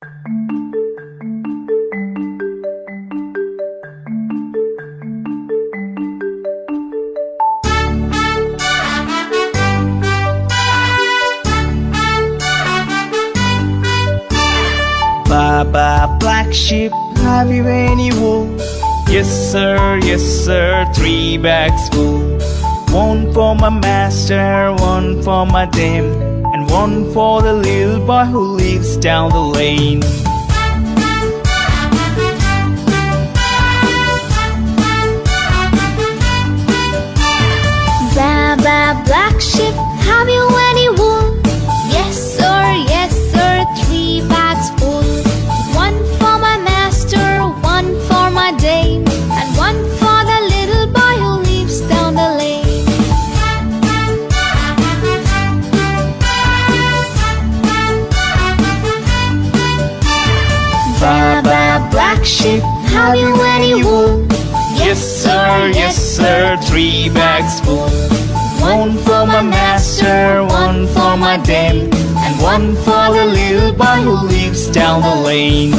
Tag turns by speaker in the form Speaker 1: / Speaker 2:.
Speaker 1: Baba, black sheep, have you any wool? Yes sir, 3 bags full. One for my master, one for my dame, and one for the little boy who lives down the lane.
Speaker 2: Baba, black sheep, have you any wool? Yes sir, 3 bags full. One for my master, one for my dame, and one for the little boy who lives down the lane. Baba, black sheep, have you any wool?
Speaker 1: Yes sir, 3 bags full. One for my master, one for my dame, and one for the little boy who lives down the lane.